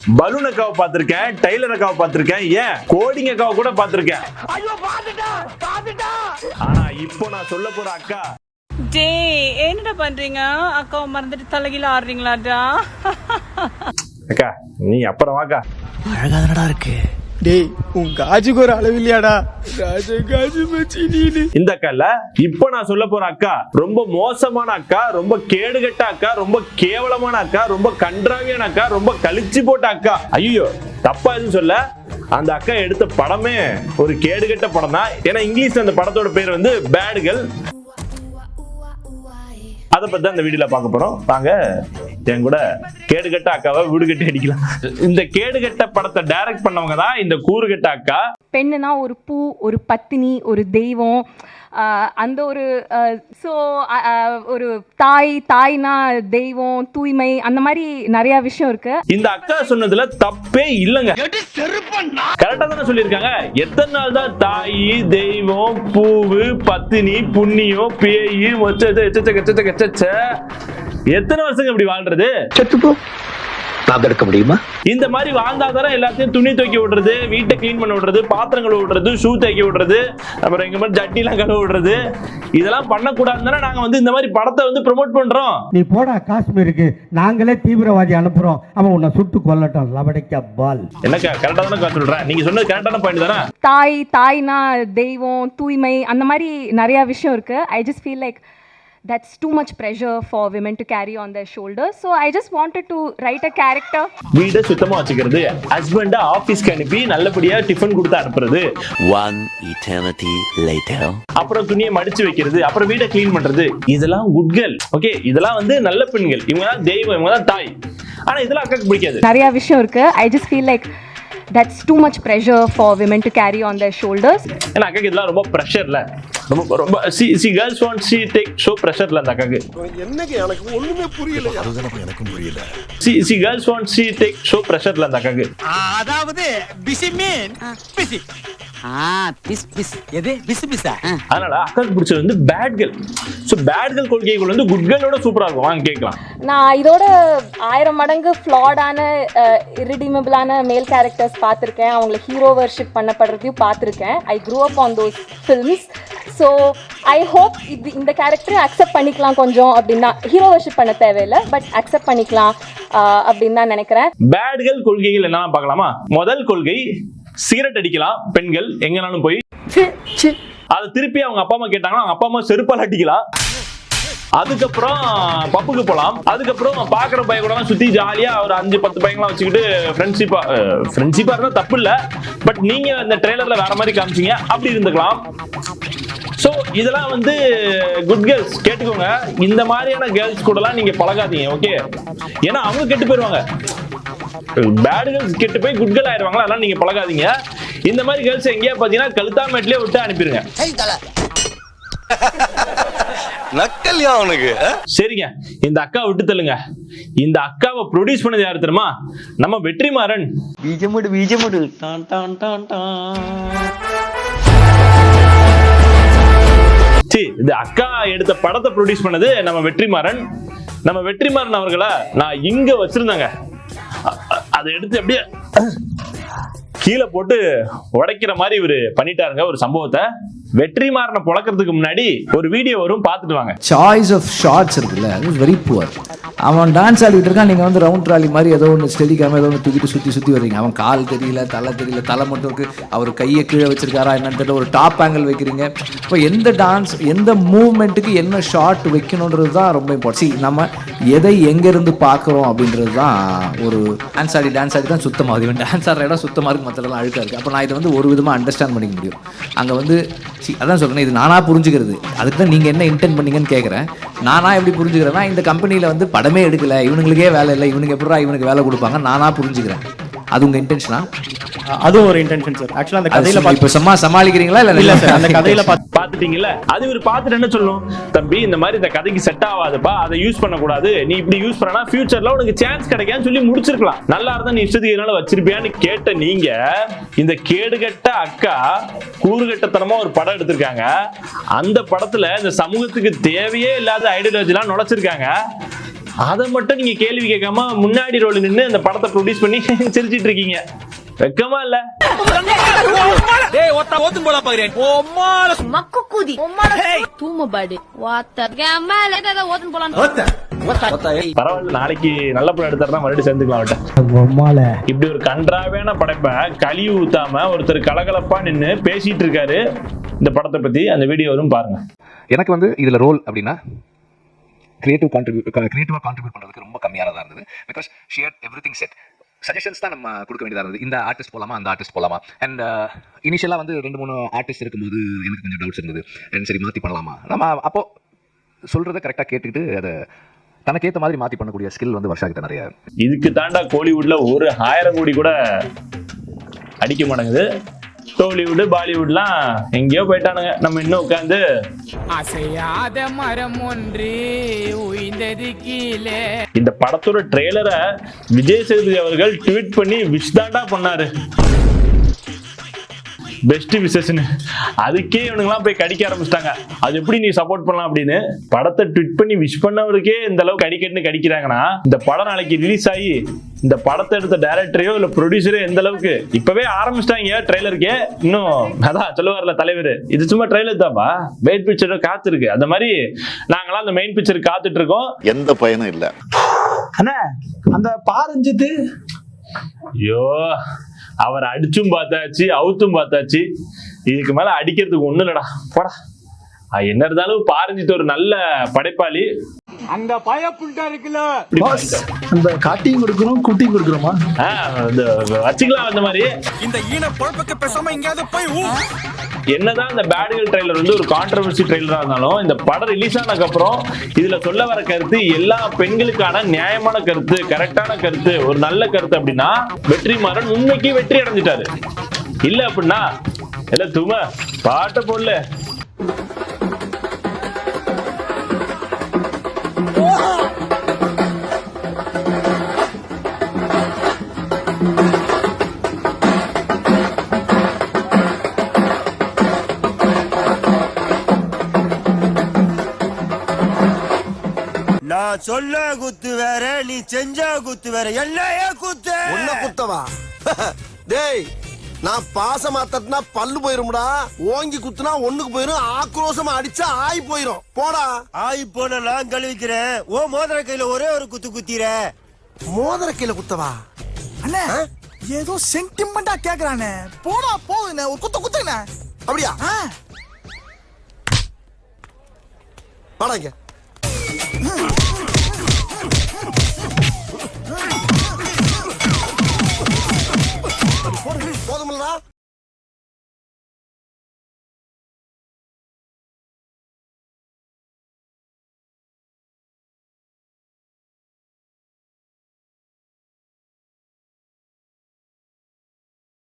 Balloon அக்காவை பார்த்திருக்கேன், tailor அக்காவை பார்த்திருக்கேன், ஏன் கோடிங் அக்காவை கூட பார்த்திருக்கேன். ஆனா இப்போ நான் சொல்ல போற அக்கா என்னடா பண்றீங்க? அக்காவை மறந்துட்டு தலைகீழ ஆடுறீங்களாடா? அக்கா நீ அப்புறம் வாக்கா. அழகாதனடா இருக்கு. டேய் உன் காஜுக்கு ஒரு அளவு இல்லையாடா? காஜு மச்சி நீனு. இந்த அக்கா இல்ல, இப்போ நான் சொல்ல போற அக்கா ரொம்ப மோசமான அக்கா, ரொம்ப கேடுகட்ட அக்கா, ரொம்ப கேவலமான அக்கா, ரொம்ப கன்றாவியான அக்கா, ரொம்ப கழிச்சு போட்ட அக்கா. ஐயோ தப்பா எதுவும் சொல்ல, அந்த அக்கா எடுத்த படமே ஒரு கேடுகட்ட படம் தான். ஏன்னா இங்கிலீஷ்ல அந்த படத்தோட பேர் வந்து பேட் கேர்ள். அதை பத்தி அந்த வீடியோல பார்க்க போறோம். வாங்க என் கூட கேடுகட்ட அக்காவை வீடு கட்டி அடிக்கலாம். இந்த கேடுகட்ட படத்தை டைரக்ட் பண்ணவங்க தான் இந்த கூறுகட்ட அக்கா. பெண்ணுனா ஒரு பூ, ஒரு பத்தினி, ஒரு தெய்வம், அந்த ஒரு ஒரு தாய்னா தெய்வம், தூய்மை, அந்த மாதிரி நிறைய விஷயம் இருக்கு. இந்த அக்கா சொன்னதுல தப்பே இல்லைங்க, கரெக்டா தானே சொல்லியிருக்காங்க. எத்தனை நாள் தான் தாய், தெய்வம், பூவு, பத்தினி, புண்ணியம், பேய், எத்தனை வருஷங்க இப்படி வாழ்றது? முடியுமா? இந்த மாதிரி வாழ்ந்தாதானே எல்லாத்தையும் துணி துவைக்க விடுறது, வீட்டை கிளீன் பண்ண விடுறது, பாத்திரங்களை விடுறது, ஷூ தைக்க விடுறது, அப்புறம் எங்க மாதிரி ஜட்டிலாம் கழுவ விடுறது. இதெல்லாம் பண்ணக்கூடாதுன்னு நாங்க வந்து இந்த மாதிரி படத்தை வந்து ப்ரோமோட் பண்றோம். நீ போடா காஷ்மீருக்கு, நாங்களே தீவிரவாதி அனுப்புறோம், அவன் உன்னை சுட்டு கொல்லட்டும். லபடைக்கா பால். என்னக்கா கரெக்டா தானே சொல்றேன்? நீங்க சொன்னது கரெக்டான பாயிண்ட் தானே? தாய்னா தெய்வம், தூய்மை, அந்த மாதிரி நிறைய விஷயம் இருக்கு. I just feel like that's too much pressure for women to carry on their shoulders. So I just wanted to write a character. வீடை சுத்தமா வச்சுக்கிறது, ஹஸ்பண்ட ஆபீஸ்க்கு அனுப்பி நல்லபடியா டிஃபன் கொடுத்து அனுப்புறது, One eternity later. அப்புறம் துணியை மடிச்சு வைக்கிறது, அப்புறம் வீடை கிளீன் பண்றது, இதெல்லாம் குட் கேர்ள். ஓகே, இதெல்லாம் வந்து நல்ல பெண்கள். இவங்க தான் தெய்வம், இவங்க தான் தாய். ஆனா இதெல்லாம் அக்காக்கு பிடிக்காது. நிறைய விஷயம் இருக்கு. I just feel like that's too much pressure for women to carry on their shoulders. ஏன்னா அக்காக்கு இதெல்லாம் ரொம்ப ப்ரெஷர்ல, ரொம்ப ரொம்ப she girls want she take show ப்ரெஷர்ல அந்த அக்காக்கு. என்னங்க எனக்கு ஒண்ணுமே புரியல. அதுதான் எனக்கும் புரியல. She girls want she take show ப்ரெஷர்ல அந்த அக்காக்கு. அதாவது பிசி மீன் பிசி. பிஸ் எது பிஸ். அதனால அக்காக்கு பிடிச்சது வந்து bad girl. So bad girl கொள்கைகள் வந்து குட் கேர்ளோட சூப்பரா இருக்கும். வாங்க கேட்கலாம். நான் இதோட 1000 மடங்கு ஃப்ளாடான irredeemable-ஆன மேல் கேரக்டர்ஸ் பார்த்துருக்கேன். அவங்கள ஹீரோ வர்ஷிப் பண்ணப்படுறதையும் பார்த்துருக்கேன். I grew up on those films. So I hope இந்த கேரக்டரை அக்செப்ட் பண்ணிக்கலாம் கொஞ்சம். அப்படின்னா ஹீரோ வர்ஷிப் பண்ண தேவையில்லை, பட் அக்செப்ட் பண்ணிக்கலாம் அப்படின்னு தான் நினைக்கிறேன். பேட் கேர்ள் கொள்கைகள் என்ன பார்க்கலாமா? முதல் கொள்கை, சிகரெட் அடிக்கலாம் பெண்கள் எங்கனாலும் போய். அதை திருப்பி அவங்க அப்பா அம்மா கேட்டாங்கன்னா அவங்க அப்பா அம்மா செருப்பால் அடிக்கலாம். அதுக்கப்புறம் பப்புக்கு போலாம். அதுக்கப்புறம் பாக்குற பையன் கூட சுத்தி ஜாலியா ஒரு 5-10 பையங்களாம் வச்சுக்கிட்டு ஃப்ரெண்ட்ஷிப்பா இருந்தா தப்பு இல்ல, பட் நீங்க இந்த ட்ரெய்லர்ல வேற மாதிரி காமிச்சீங்க, அப்படி இருந்துக்கலாம். சோ இதெல்லாம் வந்து குட் கேர்ள்ஸ் கேட்டுக்கோங்க. இந்த மாதிரியான கேர்ள்ஸ் கூடலாம் நீங்க பழகாதீங்க, ஓகே? ஏன்னா அவங்க கெட்டு போயிருவாங்க. பேட் கேர்ள்ஸ் கெட்டு போய் குட் கேர்ள் ஆயிடுவாங்களா, அதெல்லாம் நீங்க பழகாதீங்க. இந்த மாதிரி கேர்ள்ஸ் எங்கேயா பாத்தீங்கன்னா கழுத்தாமேட்லயே விட்டு அனுப்பிடுங்க. நக்கல்யா அவனுக்கு. சரிங்க, இந்த அக்கா விட்டு தள்ளுங்க. இந்த அக்காவை ப்ரொடியூஸ் பண்ணது யாரு தெரியுமா? நம்ம வெற்றிமாறன். பீஜமுடு டான் டான் டான் டான். இந்த அக்கா எடுத்த படத்தை ப்ரொடியூஸ் பண்ணது நம்ம வெற்றிமாறன். நம்ம வெற்றிமாறன் அவர்களை நான் இங்க வச்சிருந்தாங்க. அதை எடுத்து அப்படியே கீழே போட்டு உடைக்கிற மாதிரி இவரு பண்ணிட்டாருங்க ஒரு சம்பவத்தை. வெற்றிமாறனை பொழக்கிறதுக்கு முன்னாடி ஒரு வீடியோ வரும், பார்த்துட்டு வாங்க. சாய்ஸ் ஆஃப் ஷார்ட்ஸ் இருக்குல்ல, அது வெரி புவர். அவன் டான்ஸ் ஆடிட்டு இருக்கான், நீங்கள் வந்து ரவுண்ட் ட்ராலி மாதிரி ஏதோ ஒன்று ஸ்டெடிக்காம ஏதோ ஒன்று தூக்கிட்டு சுற்றி வர்றீங்க. அவன் கால் தெரியல, தலை தெரியல, தலை மட்டும் இருக்கு. அவர் கையை கீழே வச்சிருக்காரா என்னன்னு தெரியல, ஒரு டாப் ஆங்கிள் வைக்கிறீங்க. இப்போ எந்த டான்ஸ், எந்த மூவ்மெண்ட்டுக்கு என்ன ஷார்ட் வைக்கணுன்றது தான் ரொம்ப இம்பார்ட்டன்ட். நம்ம எதை எங்கேருந்து பார்க்குறோம் அப்படின்றது தான். ஒரு டான்ஸ் ஆடி தான் சுத்தமாக இவன் டான்ஸ் ஆடுற இடம் சுத்தமாக இருக்கு, மற்றெல்லாம் அழுக்காக இருக்குது. அப்போ நான் இதை வந்து ஒரு விதமாக அண்டர்ஸ்டாண்ட் பண்ணிக்க முடியும். அங்கே வந்து அதான் சொல்கிறேன், இது நானாக புரிஞ்சுக்கிறது. அதுக்கு தான் நீங்கள் என்ன இன்டென்ட் பண்ணீங்கன்னு கேட்குறேன். நானாக எப்படி புரிஞ்சுக்கிறேன்னா, இந்த கம்பெனியில் வந்து படமே எடுக்கலை, இவனுங்களுக்கே வேலை இல்லை, இவனுக்கு எப்படா இவனுக்கு வேலை கொடுப்பாங்க, நானாக புரிஞ்சுக்கிறேன். அது உங்க இன்டென்ஷனா? அதுவும் ஒரு இன்டென்ஷன் சார். ஆக்சுவலா அந்த கதையில இப்ப சமாளிக்கிறீங்களா இல்ல சார்? அந்த கதையில பாத்துட்டீங்கல்ல, அது இவர் பாத்துட்டு என்ன சொல்லணும்? தம்பி இந்த மாதிரி இந்த கதைக்கு செட் ஆகாதுப்பா, அதை யூஸ் பண்ண கூடாது, நீ இப்படி யூஸ் பண்ணா ஃபியூச்சர்ல உனக்கு சான்ஸ் கிடைக்கான்னு சொல்லி முடிச்சிருக்கலாம். நல்லா இருந்தா நீ இஷ்டத்துக்கு என்னால வச்சிருப்பியான்னு கேட்ட நீங்க இந்த கேடுகட்ட அக்கா கூறுகட்டத்தனமா ஒரு படம் எடுத்திருக்காங்க. அந்த படத்துல இந்த சமூகத்துக்கு தேவையே இல்லாத ஐடியாலஜி எல்லாம் நுழைச்சிருக்காங்க. அதை மட்டும் நீங்க கேள்வி கேட்காம முன்னாடி ரோல் நின்னு அந்த படத்தை ப்ரொடியூஸ் பண்ணி சிரிச்சிட்டு இருக்கீங்க. வெக்கமா இல்ல? பரவாயில்ல, நாளைக்கு நல்ல படம் எடுத்தாருன்னா மறுபடியும் சேர்ந்துக்கலாம் அவட்ட. இப்படி ஒரு கன்றாவியான படைப்பை கழிவு ஊத்தாம ஒருத்தர் கலகலப்பா நின்னு பேசிட்டு இருக்காரு இந்த படத்தை பத்தி. அந்த வீடியோ வரும் பாருங்க. எனக்கு வந்து இதுல ரோல் அப்படின்னா கிரியேட்டிவாக கான்ட்ரிபியூட் பண்ணுறதுக்கு ரொம்ப கம்மியானதாக இருந்தது. Because she had everything set. Suggestions தான் நம்ம கொடுக்க வேண்டியதாக இருந்தது. இந்த ஆர்டிஸ்ட் போகலாமா, அந்த ஆர்டிஸ்ட் போகலாமா. அண்ட் இனிஷியலாக வந்து 2-3 ஆர்டிஸ்ட் இருக்கும்போது எனக்கு கொஞ்சம் டவுட்ஸ் இருந்தது. அண்ட் சரி மாற்றி பண்ணலாமா. நம்ம அப்போ சொல்கிறத கரெக்டாக கேட்டுக்கிட்டு அதை தனக்கேற்ற மாதிரி மாற்றி பண்ணக்கூடிய ஸ்கில் வந்து வர்ஷா கிட்ட நிறைய. இதுக்கு தாண்டா கோலிவுட்ல 1,000 கோடி கூட அடிக்க மாட்டேங்குது. டோலிவுட் பாலிவுட்லாம் எங்கேயோ போயிட்டானுங்க. நம்ம இன்னும் உட்காந்து அசையாத மரம் ஒன்று உயிர்ந்தது கீழே. இந்த படத்தோட ட்ரெய்லரை விஜய் சேதுபதி அவர்கள் ட்வீட் பண்ணி விஷ் தாண்டா பண்ணாரு, பெஸ்ட் விஷஸ்ன்னு. அதுக்கே இவனுங்களாம் போய் கடிக்க ஆரம்பிச்சிட்டாங்க. அது எப்படி நீ சப்போர்ட் பண்ணலாம் அப்படின்னு. படத்தை ட்வீட் பண்ணி விஷ் பண்ணவருக்கே இந்த அளவுக்கு கடிக்கட்டுன்னு கடிக்கிறாங்கன்னா, இந்த படம் நாளைக்கு ரிலீஸ் ஆகி இந்த படத்தை எடுத்த டைரக்டரையோ இல்ல ப்ரொடியூசரோ எந்த அளவுக்கு இப்பவே ஆரம்பிச்சிட்டாங்க ட்ரெய்லருக்கே. இன்னும் அதான் சொல்லுவார்ல தலைவர், இது சும்மா ட்ரெய்லர் தான்ப்பா, மெயின் பிக்சர் காத்து இருக்கு. அந்த மாதிரி நாங்களாம் அந்த மெயின் பிக்சர் காத்துட்டு இருக்கோம். எந்த பயனும் இல்ல. அண்ணா அந்த பாரஞ்சித்து, ஐயோ அவர் அடிச்சும் பார்த்தாச்சு, அவுத்தும் பார்த்தாச்சு. இதுக்கு மேல அடிக்கிறதுக்கு ஒண்ணு இல்லடா, போடா. என்ன இருந்தாலும் பாரஞ்சித்து ஒரு நல்ல படைப்பாளி. அந்த பயப்புண்டா இருக்குல்ல, அந்த காட்டியும் கொடுக்குறோம் குட்டியும் கொடுக்குறோமா வச்சுக்கலாம். அந்த மாதிரி இந்த ஈன பொழப்புக்கு பேசாம எங்கயாவது போய் என்னதான் இந்த பேட் கேர்ள் ட்ரெய்லர் வந்து ஒரு கான்ட்ரோவர்சி ட்ரெய்லரா இருந்தாலும், இந்த படம் ரிலீஸ் ஆனதுக்கு அப்புறம் இதுல சொல்ல வர கருத்து எல்லா பெண்களுக்கான நியாயமான கருத்து, கரெக்டான கருத்து, ஒரு நல்ல கருத்து அப்படின்னா வெற்றிமாறன் உண்மைக்கு வெற்றி அடைஞ்சிட்டாரு. இல்ல அப்படின்னா இல்ல தும பாட்ட போடல. நான் சொல்ல குத்து வேற, நீ செஞ்சா குத்து வேற, என்னையே குத்து ஒண்ணு குத்தவா. டேய் நான் பாசமா தட்டினா பல்லு போயிரும்டா, ஓங்கி குத்துனா ஒண்ணுக்கு போயிரும், ஆக்ரோஷமா அடிச்சா ஆய் போயிரும். போடா. ஆய் போன நான் கழுவிக்கிறேன், ஓ மோதிர கையில ஒரே ஒரு குத்து குத்திர. மோதிர கையில குத்தவா? அண்ணா ஏதோ சென்டிமெண்டா கேக்குறானே, போடா போகுதுண்ணே, ஒரு குத்து குத்துண்ணே. அப்படியா? வாடாங்க.